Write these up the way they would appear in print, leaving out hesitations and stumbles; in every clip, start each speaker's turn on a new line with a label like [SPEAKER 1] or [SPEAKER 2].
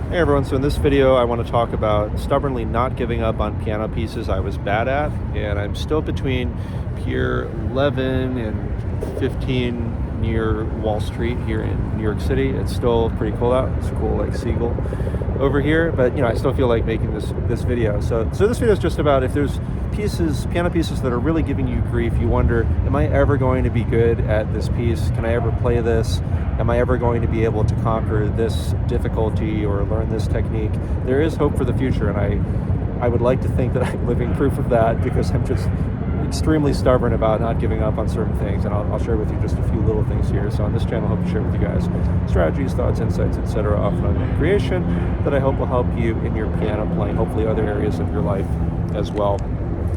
[SPEAKER 1] Hey everyone, so in this video I want to talk about stubbornly not giving up on piano pieces I was bad at, and I'm still between Pier 11 and 15 near Wall Street here in New York City. It's still pretty cold out. It's cool like seagull over here, but I still feel like making this video. So this video is just about if there's piano pieces that are really giving you grief, you wonder, am I ever going to be good at this piece? Can I ever play this? Am I ever going to be able to conquer this difficulty or learn this technique? There is hope for the future, and I would like to think that I'm living proof of that, because I'm just extremely stubborn about not giving up on certain things, and I'll share with you just a few little things here. So on this channel, I hope to share with you guys strategies, thoughts, insights, etc. often on creation that I hope will help you in your piano playing, hopefully other areas of your life as well.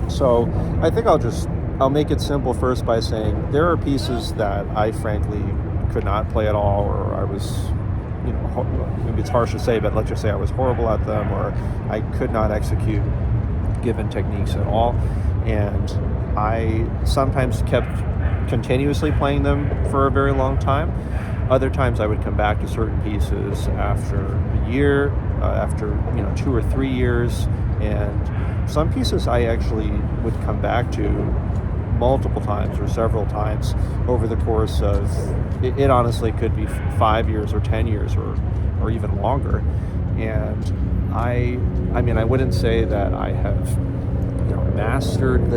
[SPEAKER 1] So I think I'll make it simple first by saying there are pieces that I frankly could not play at all, or I was, maybe it's harsh to say, but let's just say I was horrible at them, or I could not execute given techniques at all. And I sometimes kept continuously playing them for a very long time. Other times I would come back to certain pieces after a year, after 2 or 3 years, and some pieces I actually would come back to multiple times or several times over the course of it honestly could be 5 years or 10 years or even longer. And I wouldn't say that I have mastered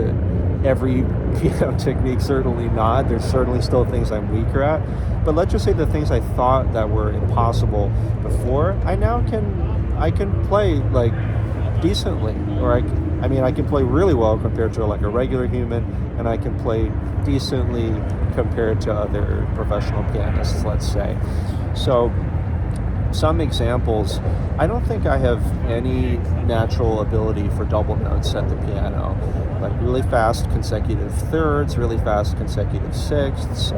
[SPEAKER 1] every piano technique, certainly not. There's certainly still things I'm weaker at, but let's just say the things I thought that were impossible before, I can play like decently, or I can play really well compared to like a regular human, and I can play decently compared to other professional pianists, let's say. So some examples, I don't think I have any natural ability for double notes at the piano, like really fast consecutive thirds, really fast consecutive sixths,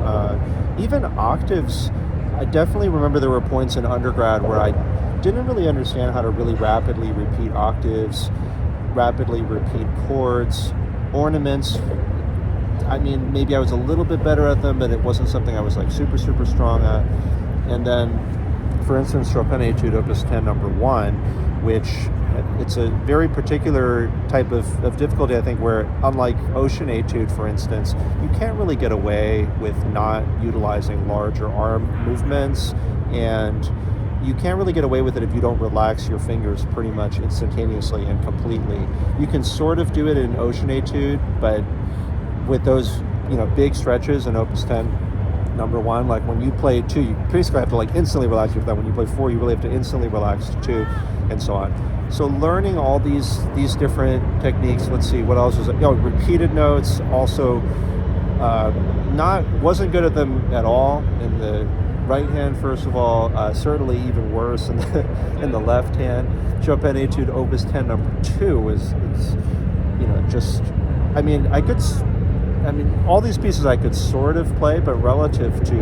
[SPEAKER 1] even octaves. I definitely remember there were points in undergrad where I didn't really understand how to really rapidly repeat octaves, rapidly repeat chords, ornaments. Maybe I was a little bit better at them, but it wasn't something I was like super strong at. And then, for instance, Chopin Etude Opus 10 number 1, which it's a very particular type of difficulty, I think, where unlike Ocean Etude, for instance, you can't really get away with not utilizing larger arm movements, and you can't really get away with it if you don't relax your fingers pretty much instantaneously and completely. You can sort of do it in Ocean Etude, but with those big stretches in Opus 10 number 1, like when you play 2, you basically have to like instantly relax your thumb. When you play 4, you really have to instantly relax to 2, and so on. So learning all these different techniques. Let's see, what else was it? Repeated notes. Also, wasn't good at them at all in the right hand. First of all, certainly even worse in the left hand. Chopin Etude Opus 10 number 2 is all these pieces I could sort of play, but relative to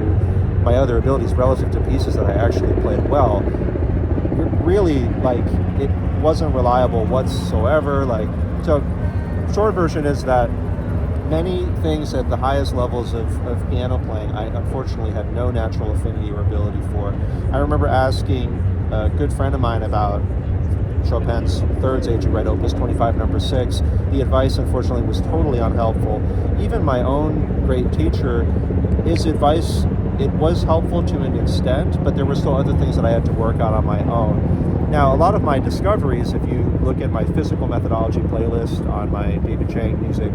[SPEAKER 1] my other abilities, relative to pieces that I actually played well, really, like, it wasn't reliable whatsoever. So short version is that many things at the highest levels of piano playing, I unfortunately had no natural affinity or ability for. I remember asking a good friend of mine about Chopin's Thirds Etude, Opus 25 number 6. The advice, unfortunately, was totally unhelpful. Even my own great teacher, his advice, it was helpful to an extent, but there were still other things that I had to work out on my own. Now, a lot of my discoveries, if you look at my physical methodology playlist on my David Chang Music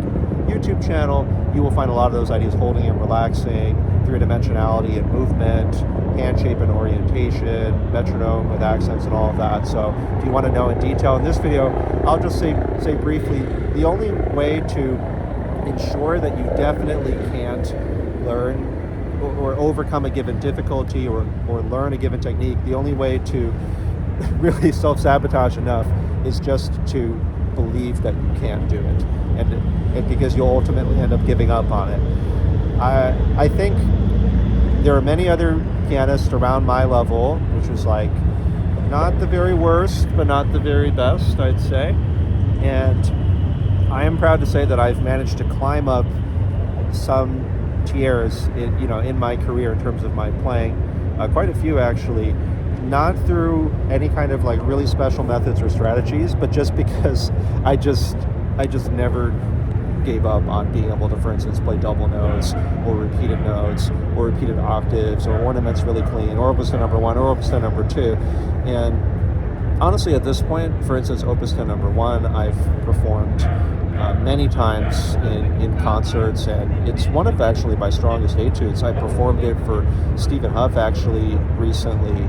[SPEAKER 1] YouTube channel, you will find a lot of those ideas: holding and relaxing, three-dimensionality and movement, hand shape and orientation, metronome with accents, and all of that. So if you want to know in detail in this video, I'll just say briefly, the only way to ensure that you definitely can't learn or overcome a given difficulty or learn a given technique, the only way to really self-sabotage enough is just to believe that you can't do it, and because you'll ultimately end up giving up on it. I think there are many other pianists around my level, which was like not the very worst, but not the very best, I'd say. And I am proud to say that I've managed to climb up some tiers in my career in terms of my playing, quite a few actually. not through any kind of like really special methods or strategies, but just because I just never gave up on being able to, for instance, play double notes or repeated notes or repeated octaves or ornaments really clean, or opus 10 number 1 or opus 10 number 2. And honestly, at this point, for instance, opus 10 number 1, I've performed many times in concerts, and it's one of actually my strongest etudes. I performed it for Stephen Huff actually recently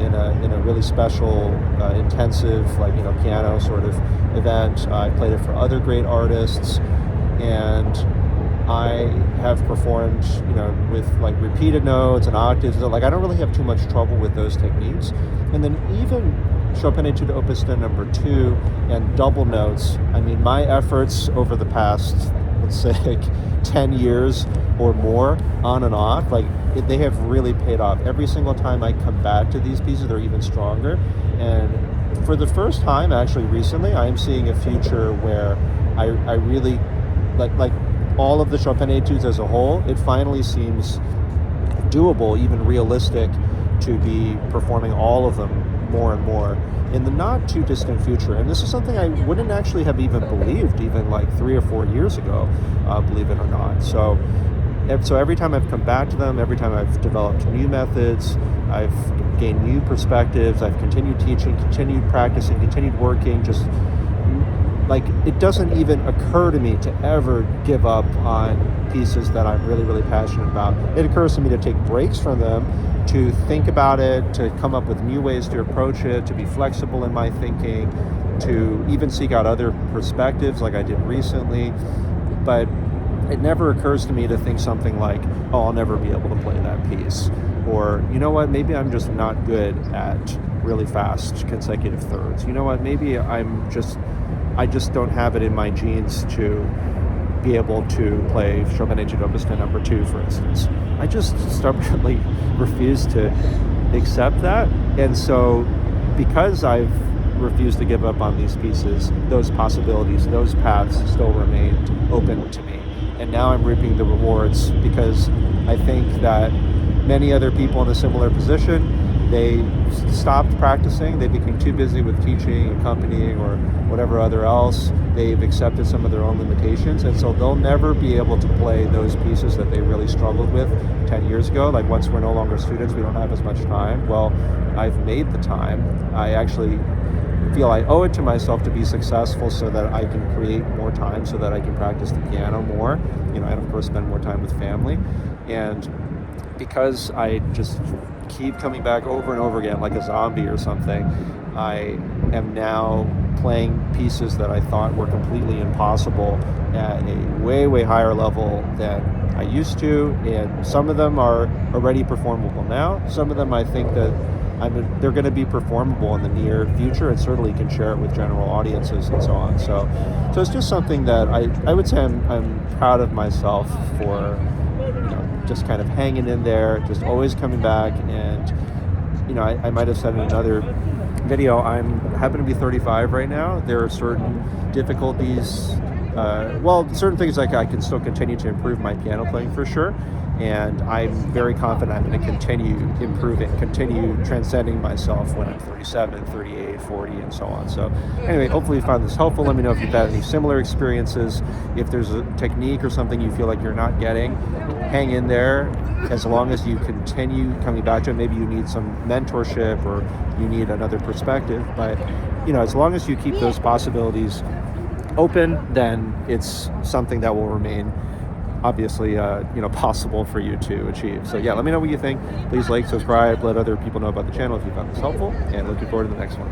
[SPEAKER 1] in a really special, intensive, like, piano sort of event. I played it for other great artists, and I have performed, with like repeated notes and octaves. Like, I don't really have too much trouble with those techniques. And then even Chopin Etude Opus 10 number 2 and double notes, I mean, my efforts over the past, let's say, like 10 years or more, on and off, they have really paid off. Every single time I come back to these pieces, they're even stronger. And for the first time, actually, recently, I'm seeing a future where I really, like all of the Chopin etudes as a whole, it finally seems doable, even realistic, to be performing all of them more and more in the not too distant future. And this is something I wouldn't actually have even believed even like 3 or 4 years ago, believe it or not. So every time I've come back to them, every time I've developed new methods, I've gained new perspectives, I've continued teaching, continued practicing, continued working, just like, it doesn't even occur to me to ever give up on pieces that I'm really, really passionate about. It occurs to me to take breaks from them, to think about it, to come up with new ways to approach it, to be flexible in my thinking, to even seek out other perspectives like I did recently. But it never occurs to me to think something like, oh, I'll never be able to play that piece. Or, you know what, maybe I'm just not good at really fast consecutive thirds. You know what, maybe I just don't have it in my genes to be able to play Chopin Etude Opus 10 number 2, for instance. I just stubbornly refuse to accept that. And so because I've refused to give up on these pieces, those possibilities, those paths still remained open to me. And now I'm reaping the rewards, because I think that many other people in a similar position, they stopped practicing, they became too busy with teaching, accompanying, or whatever other else. They've accepted some of their own limitations, and so they'll never be able to play those pieces that they really struggled with 10 years ago. Like, once we're no longer students, we don't have as much time. Well, I've made the time. I actually feel I owe it to myself to be successful so that I can create more time, so that I can practice the piano more, and of course spend more time with family. And because I just keep coming back over and over again like a zombie or something, I am now playing pieces that I thought were completely impossible at a way, way higher level than I used to. And some of them are already performable now. Some of them I think that they're going to be performable in the near future, and certainly can share it with general audiences and so on. So it's just something that I would say I'm proud of myself for, just kind of hanging in there, just always coming back. And I might have said in another video, I happen to be 35 right now. There are certain difficulties, certain things like I can still continue to improve my piano playing for sure. And I'm very confident I'm going to continue improving, continue transcending myself when I'm 37, 38, 40, and so on. So anyway, hopefully you found this helpful. Let me know if you've had any similar experiences. If there's a technique or something you feel like you're not getting, hang in there. As long as you continue coming back to it, maybe you need some mentorship or you need another perspective. But, as long as you keep those possibilities open, then it's something that will remain obviously, possible for you to achieve. So yeah, let me know what you think. Please like, subscribe, let other people know about the channel if you found this helpful, and looking forward to the next one.